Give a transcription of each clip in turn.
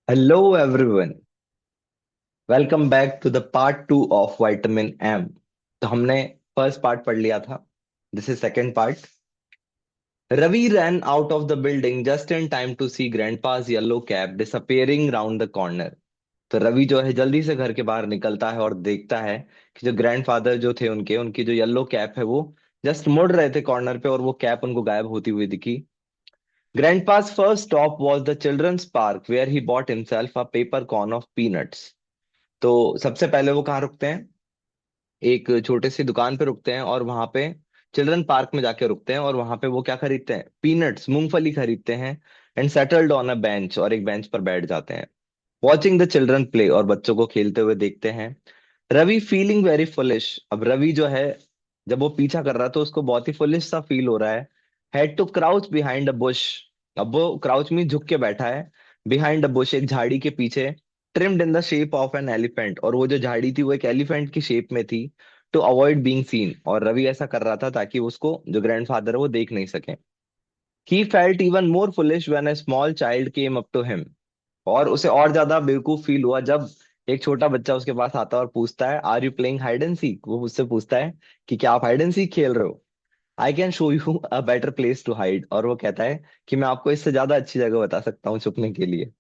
Hello everyone, welcome back to the part 2 of Vitamin M। तो हमने first part पढ़ लिया था। This is second part. Ravi ran out of the building just in time to see grandpa's yellow cap disappearing round the corner। तो रवि जो है जल्दी से घर के बाहर निकलता है और देखता है कि जो ग्रैंडफादर जो थे उनके उनकी जो येलो कैप है वो जस्ट मुड़ रहे थे कॉर्नर पे और वो कैप उनको गायब होती हुई दिखी। Grandpa's first stop was the children's park where he bought himself a paper corn of peanuts। तो सबसे पहले वो कहाँ रुकते हैं? एक छोटे सी दुकान पे रुकते हैं और वहां पे चिल्ड्रन पार्क में जाके रुकते हैं और वहां पे वो क्या खरीदते हैं? पीनट्स, मूंगफली खरीदते हैं। And settled on a bench, और एक बेंच पर बैठ जाते हैं। वॉचिंग द चिल्ड्रन प्ले, और बच्चों को खेलते हुए देखते हैं। Ravi feeling very foolish. अब रवि जो है, जब वो पीछा कर रहा था उसको बहुत ही फुलिश सा फील हो रहा है। Had to crouch behind a bush. अब वो क्राउच में झुक के बैठा है। बिहाइंड अ बुश, एक झाड़ी के पीछे। Trimmed in the shape of an elephant, और वो जो झाड़ी थी वो एक एलिफेंट की शेप में थी। टू अवॉइड बीइंग सीन, और रवि ऐसा कर रहा था ताकि उसको जो ग्रैंडफादर है वो देख नहीं सके। He felt even more foolish when a small child came up to him. और उसे और ज्यादा बेवकूफ फील हुआ जब एक छोटा बच्चा उसके पास आता है और पूछता है, are you playing hide and seek? वो उससे पूछता है कि क्या आप हाइड एंड सीक खेल रहे हो? I can show you a better place to hide. और वो कहता है कि मैं आपको इससे ज्यादा अच्छी जगह बता सकता हूँ छुपने के लिए।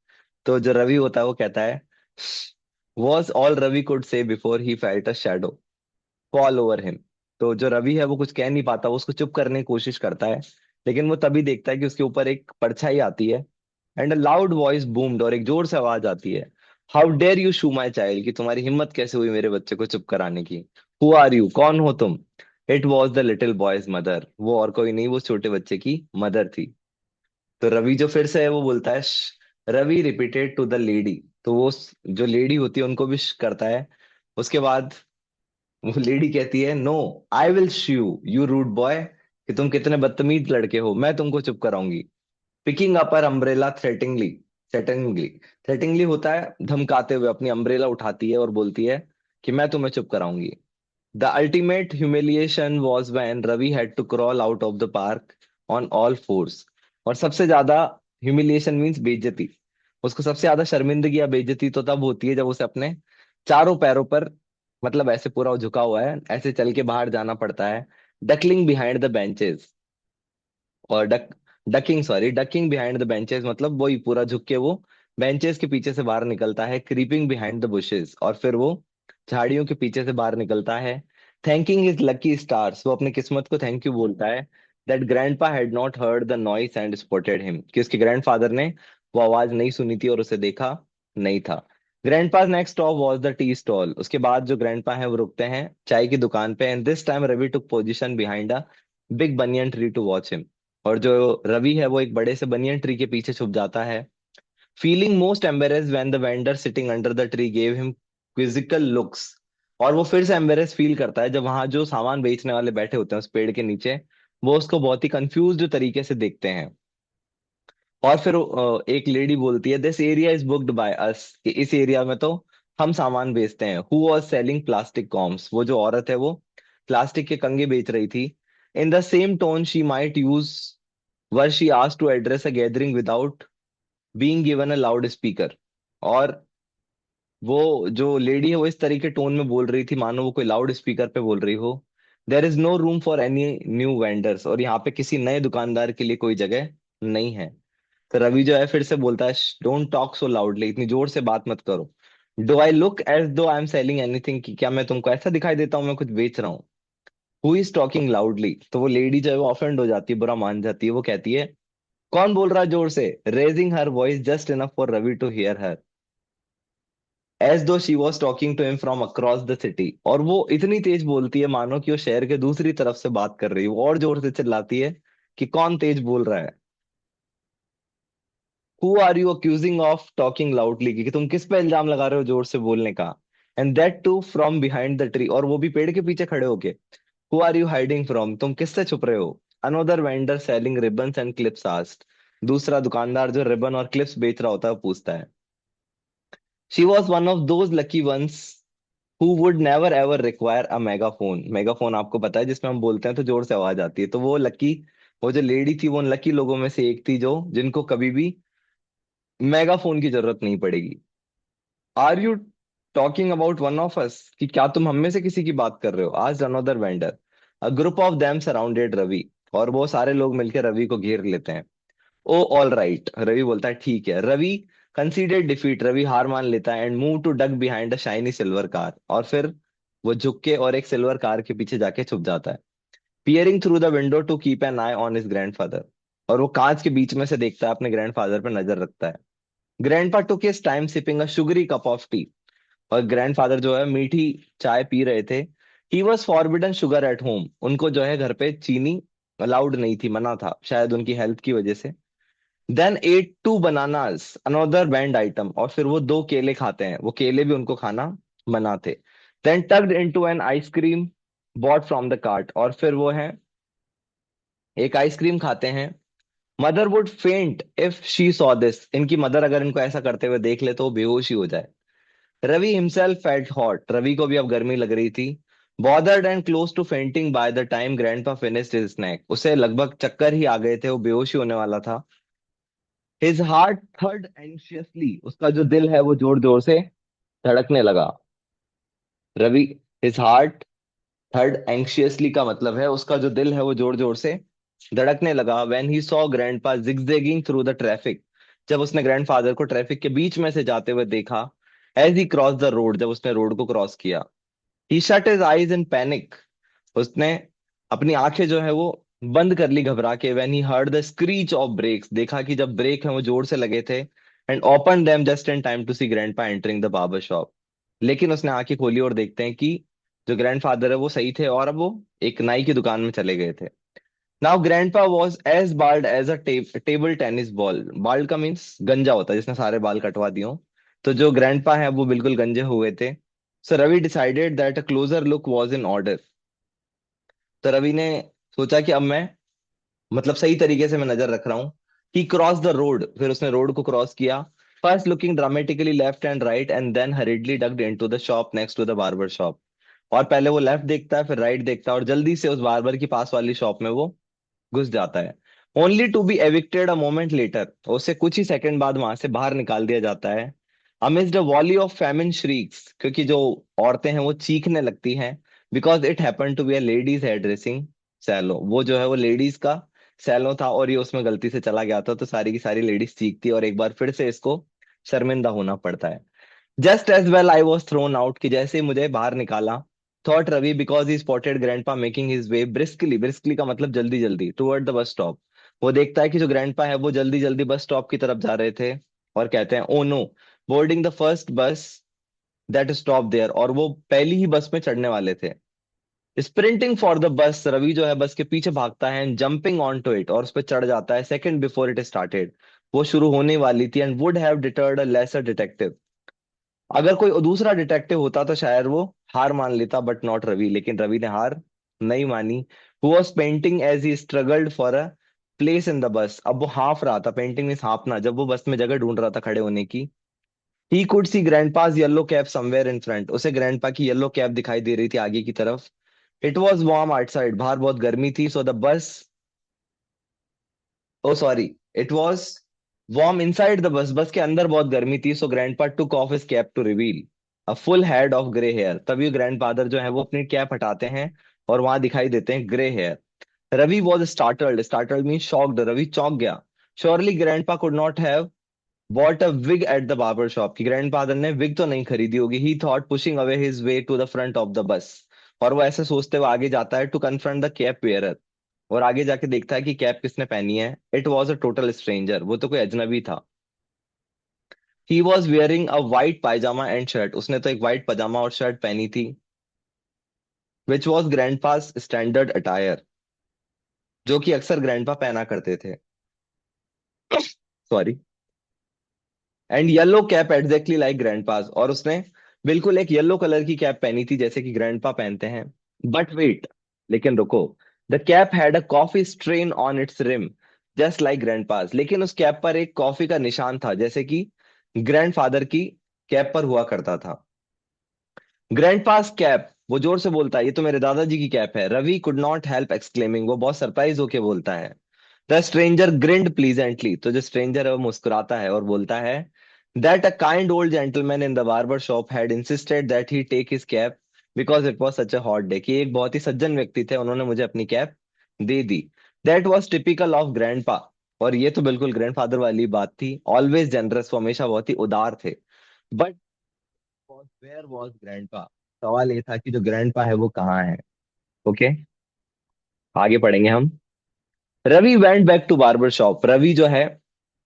तो जो रवि होता है वो कहता है, was all Ravi could say before he felt a shadow fall over him. तो जो रवि है वो कुछ कह नहीं पाता, वो उसको चुप करने की कोशिश करता है। लेकिन वो तभी देखता है कि उसके ऊपर एक परछाई आती है। And a loud voice boomed, और एक जोर से आवाज आती है, how dare you shoo my child, कि तुम्हारी हिम्मत कैसे हुई मेरे बच्चे को चुप कराने की? हु आर यू, कौन हो तुम? It was the little boys mother. वो और कोई नहीं, वो छोटे बच्चे की मदर थी। तो रवि जो फिर से है वो बोलता है, Ravi repeated to the lady. तो वो जो लेडी होती है उनको भी करता है। उसके बाद वो लेडी कहती है, no, I will shoo you rude boy, कि तुम कितने बदतमीज लड़के हो, मैं तुमको चुप कराऊंगी। Picking up her umbrella threateningly. Threateningly, threateningly होता है धमकाते हुए, अपनी अम्ब्रेला उठाती है और बोलती है कि मैं तुम्हें चुप कराऊंगी। The ultimate humiliation was when Ravi had to crawl out of the park on all fours. और सबसे ज्यादा ह्यूमिलिएशन मींस बेइज्जती। उसको सबसे ज्यादा शर्मिंदगी या बेइज्जती तो तब होती है जब उसे अपने चारों पैरों पर, मतलब ऐसे पूरा वो झुका हुआ है, ऐसे चल के बाहर जाना पड़ता है। डकलिंग बिहाइंड द बेंचेस, और ducking, sorry, ducking behind the benches, मतलब वही पूरा झुक के वो बेंचेस के पीछे से बाहर निकलता है। क्रीपिंग बिहाइंड द बुशेस, और फिर वो झाड़ियों के पीछे से बाहर निकलता है। थैंकिंग हिज लकी स्टार्स, वो अपनी किस्मत को थैंक यू बोलता है। That grandpa had not heard the noise and spotted him, कि उसके ग्रैंडफादर ने वो आवाज नहीं सुनी थी और उसे देखा नहीं था। Grandpa's next stop was the tea stall. उसके बाद जो ग्रैंडपा है वो रुकते हैं चाय की दुकान पे। And this time Ravi took position behind a big banyan tree to watch him. और जो रवि है वो एक बड़े से बनियन ट्री के पीछे छुप जाता है। Feeling most embarrassed when the vendor sitting under the tree gave him क्विजिकल looks. और वो फिर से एम्बेरेस फील करता है जब वहां जो सामान बेचने वाले बैठे होते हैं उस पेड़ के नीचे, वो उसको बहुत ही कंफ्यूज्ड तरीके से देखते हैं। और फिर एक लेडी बोलती है, this area is booked by us, कि इस एरिया में तो हम सामान बेचते हैं। Who was selling plastic combs, वो जो औरत है वो प्लास्टिक के कंगे बेच रही थी। In the same tone she might use were she asked to address a gathering without being given a loudspeaker. और वो जो लेडी है वो इस तरीके टोन में बोल रही थी मानो वो कोई लाउड स्पीकर पे बोल रही हो। There is no room for any new vendors, और यहाँ पे किसी नए दुकानदार के लिए कोई जगह नहीं है। तो रवि जो है फिर से बोलता है, डोंट टॉक सो लाउडली, इतनी जोर से बात मत करो। डू आई लुक एज दो आई एम सेलिंग एनीथिंग, कि क्या मैं तुमको ऐसा दिखाई देता हूँ मैं कुछ बेच रहा हूँ? Who is talking loudly? तो वो लेडी जो है वो ऑफेंड हो जाती है, बुरा मान जाती है। वो कहती है, कौन बोल रहा है जोर से? Raising her voice just enough for Ravi to hear her, as though she was talking to him from across the city. और वो इतनी तेज बोलती है मानो कि वो शहर के दूसरी तरफ से बात कर रही है। वो और जोर से चिल्लाती है कि कौन तेज बोल रहा है? Who are you accusing of talking loudly, कि तुम किस पे इल्जाम लगा रहे हो जोर से बोलने का? And that too from behind the tree, और वो भी पेड़ के पीछे खड़े होके। Who are you hiding from, तुम किससे छुप रहे हो? Another vendor selling ribbons and clips asked, दूसरा दुकानदार जो रिबन और क्लिप्स बेच रहा होता है वो पूछता है। She was one of those lucky ones who would never ever require a megaphone. Megaphone आपको पता है जिसमें हम बोलते हैं तो जोर से आवाज आती है। तो वो लकी, वो जो लेडी थी वो उन लकी लोगों में से एक थी जो जिनको कभी भी मेगाफोन की जरूरत नहीं पड़ेगी। Are you talking about one of us, कि क्या तुम हम में से किसी की बात कर रहे हो? आज another vendor. A group of them surrounded Ravi, और वो सारे लोग मिलकर रवि को घेर लेते हैं। ओ ऑल राइट, रवि बोलता है ठीक है। रवि कंसीडर्ड डिफीट, रवि हार मान लेता है, and move to duck behind a shiny silver car, और फिर वो झुक के और एक सिल्वर कार के पीछे जाके छुप जाता है। Peering through the window to keep an eye on his grandfather, और वो कांच के बीच में से देखता है, अपने ग्रैंडफादर पर नजर रखता है। Grandpa took his time sipping a sugary cup of T, और ग्रैंडफादर जो है मीठी चाय पी रहे थे। He was forbidden sugar at home, उनको जो है घर पे चीनी अलाउड नहीं थी, मना था, शायद उनकी हेल्थ की वजह से। Then ate two bananas, another banned item, और फिर वो दो केले खाते हैं, वो केले भी उनको खाना मना थे। Then tugged into an ice cream bought from the cart, और फिर वो है एक आइसक्रीम खाते हैं। Mother would faint if she saw this, इनकी मदर अगर इनको ऐसा करते हुए देख ले तो वो बेहोश ही हो जाए। Ravi himself felt hot, Ravi को भी अब गर्मी लग रही थी। Bothered and close to fainting by the time grandpa finished his snack, उसे लगभग चक्कर ही आ गए थे, वो बेहोश ही होने वाला था। हिज हार्ट थर्ड एंशियसली, उसका जो दिल है वो जोर जोर से धड़कने लगा। रवि, हिज हार्ट थर्ड एंशियसली का मतलब है उसका जो दिल है वो जोर जोर से धड़कने लगा। When he saw grandpa zigzagging through the traffic, जब उसने ग्रैंडफादर को ट्रैफिक के बीच में से जाते हुए देखा। As he cross the road, जब उसने रोड को क्रॉस किया। He shut his eyes in panic, उसने अपनी आंखें जो है वो बंद कर ली घबरा के। When he heard the screech of brakes, देखा कि जब ब्रेक है वो जोर से लगे थे। And open them just in time to see grandpa entering the barber shop, लेकिन उसने आंखें खोली और देखते हैं कि जो ग्रैंडफादर है वो सही थे, और अब वो एक नाई की दुकान में चले गए थे। Now grandpa was as bald as a table tennis ball, bald का मीन्स गंजा होता है जिसने सारे बाल कटवा दिए हों। तो जो ग्रैंडपा है वो बिल्कुल गंजे हुए थे। So Ravi decided that a closer look was in order, तो रवि ने सोचा कि अब मैं मतलब सही तरीके से मैं नजर रख रहा हूँ। ही क्रॉस द रोड, फिर उसने रोड को क्रॉस किया। First looking dramatically left and right, and then hurriedly ducked into the shop next to the barber shop, और पहले वो लेफ्ट देखता है, फिर राइट देखता है, और जल्दी से उस बार्बर की पास वाली शॉप में वो घुस जाता है। Only to be evicted a moment later, उसे कुछ ही सेकंड बाद वहां से बाहर निकाल दिया जाता है। Amidst the volley of feminine shrieks, क्योंकि जो औरतें हैं वो चीखने लगती हैं। Because it happen to be a ladies hairdressing salon, वो जो है वो लेडीज का सैलो था, और ये उसमें गलती से चला गया था, तो सारी की सारी लेडीज चीखती है, और एक बार फिर से इसको शर्मिंदा होना पड़ता है। Just as well I was thrown out, कि जैसे ही मुझे बाहर निकाला। Thought Ravi, because he spotted grandpa making his way briskly, briskly का मतलब जल्दी जल्दी, टुवर्ड द बस स्टॉप। वो देखता है कि जो ग्रैंडपा है वो जल्दी जल्दी बस स्टॉप की तरफ जा रहे थे, और कहते हैं oh no, boarding the first bus that stop there, और वो पहली ही बस में चढ़ने वाले थे। Sprinting for the bus, Ravi जो है बस के पीछे भागता है, and jumping on to it, और उस पर चढ़ जाता है सेकंड बिफोर इट स्टार्टेड, वो शुरू होने वाली थी। And would have deterred a lesser detective, अगर कोई दूसरा डिटेक्टिव होता तो शायद वो हार मान लेता, बट नॉट रवि, लेकिन रवि ने हार नहीं मानी। Who was panting as he struggled for a place in the bus, अब वो हाँफ रहा था, पेंटिंग मीन्स हाँफना, जब वो बस में जगह ढूंढ रहा था खड़े होने की। He could see ग्रैंडपास yellow cap somewhere in front, उसे ग्रैंडपा की येलो कैप दिखाई दे रही थी आगे की तरफ। इट वॉज वार्म आउटसाइड, बाहर बहुत गर्मी थी, so the bus, oh sorry, it was warm inside the bus, bus के अंदर बहुत गर्मी थी, so grandpa took off his cap to reveal a full head of grey hair, तभी ग्रैंडफादर जो है वो अपनी कैप हटाते हैं, और वहां दिखाई देते हैं grey hair. Ravi was startled, startled mean shocked, Ravi चौंक गया। Surely grandpa could not have bought a wig at the barber shop, की ग्रैंडफादर ने विग तो नहीं खरीदी होगी। He thought pushing away his way to the front of the bus, और वो ऐसे सोचते हुए आगे जाता है to confront the cap wearer, और आगे जाके देखता है कि कैप किसने पहनी है। It was a total stranger, वो तो कोई अजनबी था। He was wearing a white pyjama and shirt, उसने तो एक वाइट पजामा और शर्ट पहनी थी, विच वॉज ग्रैंडपास स्टैंडर्ड अटायर, जो कि अक्सर ग्रैंडपा पहना करते थे। Sorry. And yellow cap exactly like ग्रैंडपास, और उसने बिल्कुल एक येलो कलर की कैप पहनी थी जैसे कि ग्रैंडपा पहनते हैं। बट वेट, लेकिन रुको, the cap had a coffee stain on its rim just like grandpa's, लेकिन उस कैप पर एक कॉफी का निशान था, जैसे कि ग्रैंडफादर की कैप पर हुआ करता था। ग्रैंडपास कैप, वो जोर से बोलता है, ये तो मेरे दादाजी की कैप है। रवि कुड नॉट हेल्प एक्सक्लेमिंग, वो बहुत सरप्राइज होके बोलता है। द स्ट्रेंजर ग्रिंड प्लीजेंटली, तो जो स्ट्रेंजर है वो मुस्कुराता है और बोलता है that a kind old gentleman in the barber shop had insisted that he take his cap because it was such a hot day, कि एक बहुत ही सज्जन व्यक्ति थे, उन्होंने मुझे अपनी cap they the. That was typical of grandpa, और ये तो बिल्कुल ग्रैंडफादर वाली बात थी। ऑलवेज जनरस, वो हमेशा बहुत ही उदार थे। बट वेयर वॉज ग्रैंडपा, सवाल ये था कि जो ग्रैंडपा है वो कहाँ है। ओके, आगे पढ़ेंगे हम। Ravi went back to barber shop, Ravi जो है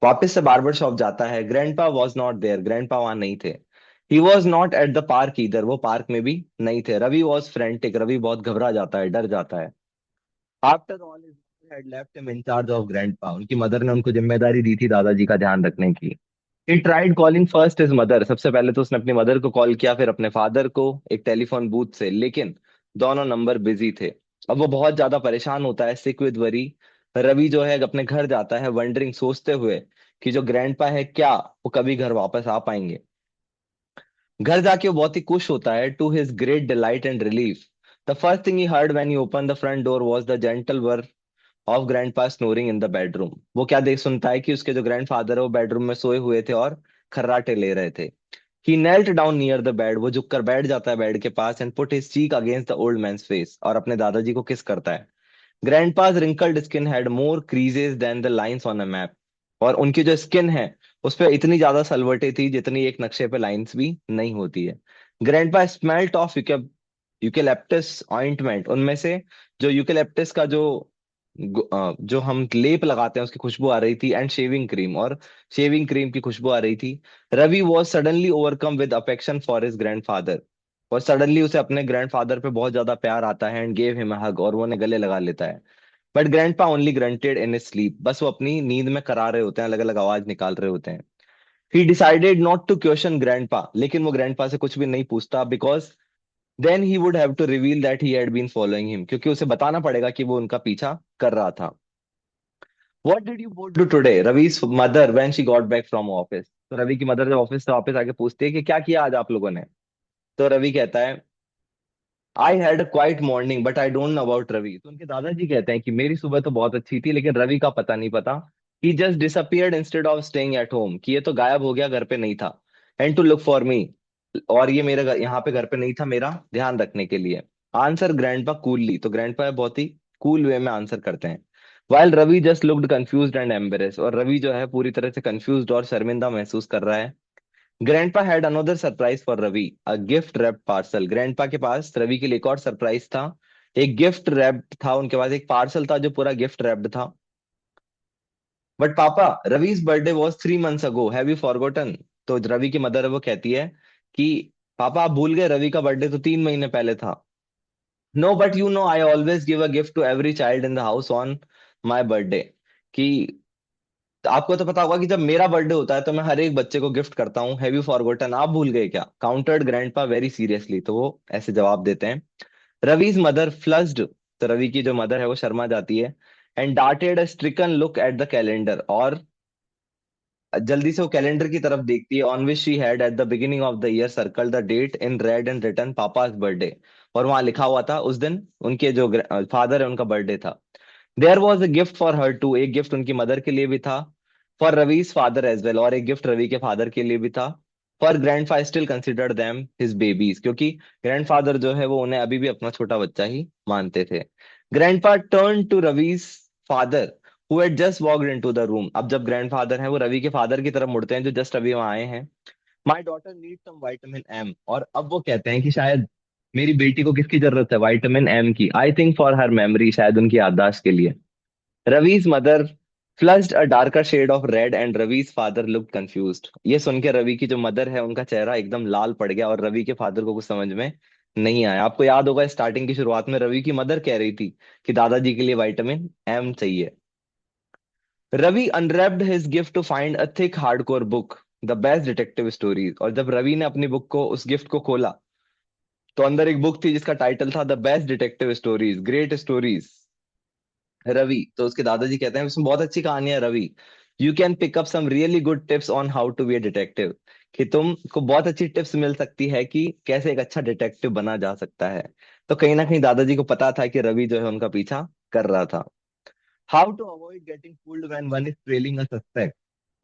वापस से बार्बर शॉप जाता है। Grandpa was not there, grandpa वहां नहीं थे। He was not at the park इधर, वो पार्क में भी नहीं थे। रवि वॉज फ्रेंटिक, रवि बहुत घबरा जाता है, डर जाता है। After all his mother had left him in charge of grandpa, उनकी मदर ने उनको जिम्मेदारी दी थी दादाजी का ध्यान रखने की। He tried calling first his mother, सबसे पहले तो उसने अपनी मदर को कॉल किया, फिर अपने फादर को एक टेलीफोन बूथ से, लेकिन दोनों नंबर बिजी थे। अब वो बहुत ज्यादा परेशान होता है, सिक विद वरी। रवि जो है अपने घर जाता है वंडरिंग, सोचते हुए कि जो ग्रैंडपा है क्या वो कभी घर वापस आ पाएंगे। घर जाके वो बहुत ही खुश होता है, to his great delight and relief. The first thing he heard when he open the front door was the gentle whirr of grandpa snoring in the bedroom. वो क्या देख सुनता है कि उसके जो ग्रैंडफादर है वो बेडरूम में सोए हुए थे और खर्राटे ले रहे थे। He knelt down near the bed, वो झुककर बैठ जाता है बेड के पास, and put his cheek against the old man's face, और अपने दादाजी को किस करता है। Grandpa's wrinkled skin had more creases than the lines on a map, और उनकी जो स्किन है उस पे इतनी ज्यादा सलवटें थी जितनी एक नक्शे पे लाइंस भी नहीं होती है। Grandpa smelt of eucalyptus ointment, उनमें से जो यूकेलिप्टस का जो जो हम लेप लगाते हैं उसकी खुशबू आ रही थी, एंड शेविंग क्रीम, और शेविंग क्रीम की खुशबू आ रही थी। Ravi was suddenly overcome with affection for his grandfather, और सडनली उसे अपने ग्रैंडफादर पे बहुत ज्यादा प्यार आता है, and gave him a hug, और वो उन्हें गले लगा लेता है। But grandpa only grunted in his sleep, बस वो अपनी नींद में करा रहे होते हैं, अलग अलग आवाज निकाल रहे होते हैं। He decided not to question grandpa, लेकिन वो ग्रैंडपा से कुछ भी नहीं पूछता, because then he would have to reveal that he had been following him, क्योंकि उसे बताना पड़ेगा कि वो उनका पीछा कर रहा था। What did you both do today, Ravi's mother when she got back from office, तो रवि की मदर जब ऑफिस से वापस आके पूछती है कि क्या किया आज आप लोगों ने, तो रवि कहता है I had a quiet morning but I don't know about Ravi, तो उनके दादाजी कहते हैं कि मेरी सुबह तो बहुत अच्छी थी लेकिन रवि का पता नहीं पता। He just disappeared instead of staying at home, कि ये तो गायब हो गया, घर पे नहीं था। And to look for me, और ये मेरे यहाँ पे घर पे नहीं था मेरा ध्यान रखने के लिए। आंसर ग्रैंडपा कूलली, तो ग्रैंडपा बहुत ही कूल वे में आंसर करते हैं। While Ravi just looked confused and embarrassed, और रवि जो है पूरी तरह से कंफ्यूज्ड और शर्मिंदा महसूस कर रहा है। Grandpa had another surprise for Ravi, a gift wrapped parcel, grandpa के पास रवि के लिए एक और सरप्राइज था। एक गिफ्ट रैप्ड था, उनके पास एक पार्सल था जो पूरा गिफ्ट रैप्ड था। But papa, Ravi's birthday was 3 months ago, have you forgotten, तो रवि की मदर है वो कहती है कि पापा आप भूल गए, रवि का बर्थडे तो 3 महीने पहले था। No but you know I always give a gift to every child in the house on my birthday, कि आपको तो पता होगा कि जब मेरा बर्थडे होता है तो मैं हर एक बच्चे को गिफ्ट करता हूँ, हैव यू फॉरगॉटन, आप भूल गए क्या, काउंटर्ड ग्रैंडपा वेरी सीरियसली, तो वो ऐसे जवाब देते हैं। रवि's मदर फ्लस्ड, तो रवि की जो मदर है वो शर्मा जाती है, and darted a stricken look at the calendar, और जल्दी से वो कैलेंडर की तरफ देखती है, on which she had at the beginning of the year circle the date in red and written papa's birthday, और वहां लिखा हुआ था उस दिन उनके जो फादर है उनका बर्थडे था। There was a gift for her too, एक गिफ्ट उनकी मदर के लिए भी था। For Ravi's father as well, और एक गिफ्ट रवि के फादर के लिए भी था। For grand still considered them his babies, क्योंकि ग्रैंडफादर जो है वो उन्हें अभी भी अपना छोटा बच्चा ही मानते थे। Grandpa turn to Ravi's father who had just walked into the room, अब जब ग्रैंडफादर हैं वो रवि के फादर की तरफ मुड़ते हैं जो जस्ट अभी वहां आए हैं। My daughter need some vitamin M, और अब वो कहते हैं कि शायद मेरी बेटी को किसकी जरूरत है, विटामिन एम की, I think for her memory, शायद उनकी याददाश्त के लिए। Ravi's mother flushed a darker shade of red and Ravi's father look confused, ये सुन के रवि की जो मदर है उनका चेहरा एकदम लाल पड़ गया, और रवि के फादर को कुछ समझ में नहीं आया। आपको याद होगा स्टार्टिंग की शुरुआत में रवि की मदर कह रही थी कि दादाजी के लिए विटामिन एम चाहिए। Ravi unwrapped his gift to find a thick hardcore book, the best detective stories, और जब रवि ने अपनी बुक को उस गिफ्ट को खोला तो अंदर एक बुक थी जिसका टाइटल था the best detective stories, great stories. Ravi, तो उसके दादाजी कहते हैं इसमें बहुत अच्छी कहानी है Ravi, you can pick up some really good tips on how to be a detective, कि तुमको बहुत अच्छी टिप्स मिल सकती है कि कैसे एक अच्छा डिटेक्टिव बना जा सकता है। तो कहीं ना कहीं दादाजी को पता था कि रवि जो है उनका पीछा कर रहा था। How to avoid getting fooled when one is trailing a suspect,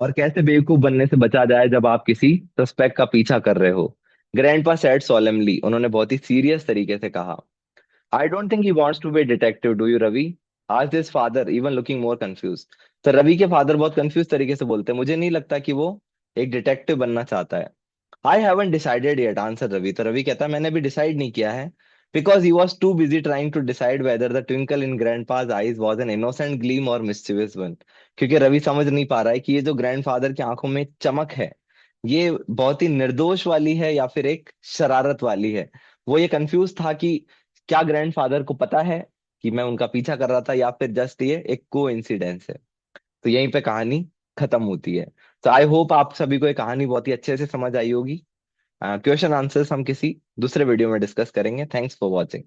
और कैसे बेवकूफ बनने से बचा जाए जब आप किसी सस्पेक्ट का पीछा कर रहे हो। ग्रैंडपा सेड सोलेमली, उन्होंने बहुत ही सीरियस तरीके से कहा, I don't think he wants to be detective, do you Ravi? आज this father even looking more confused. तो रवि के फादर बहुत कंफ्यूज तरीके से बोलते हैं, मुझे नहीं लगता कि वो एक डिटेक्टिव बनना चाहता है। I haven't decided yet, answer Ravi. तो रवि कहता है मैंने भी डिसाइड नहीं किया है, because he was too busy trying to decide whether the twinkle in grandpa's eyes was an innocent gleam और मिस्chievous वन। क्योंकि रवि समझ नहीं पा रहा है कि ये जो ग्रैंडफादर की आंखों में चमक है, ये बहुत ही निर्दोष वाली है या फिर एक शरारत वाली है। वो ये कंफ्यूज था कि क्या ग्रैंडफादर को पता है कि मैं उनका पीछा कर रहा था, या फिर जस्ट ये एक को इंसिडेंस है। तो यहीं पे कहानी खत्म होती है। तो आई होप आप सभी को ये कहानी बहुत ही अच्छे से समझ आई होगी। क्वेश्चन आंसर्स हम किसी दूसरे वीडियो में डिस्कस करेंगे। Thanks for watching.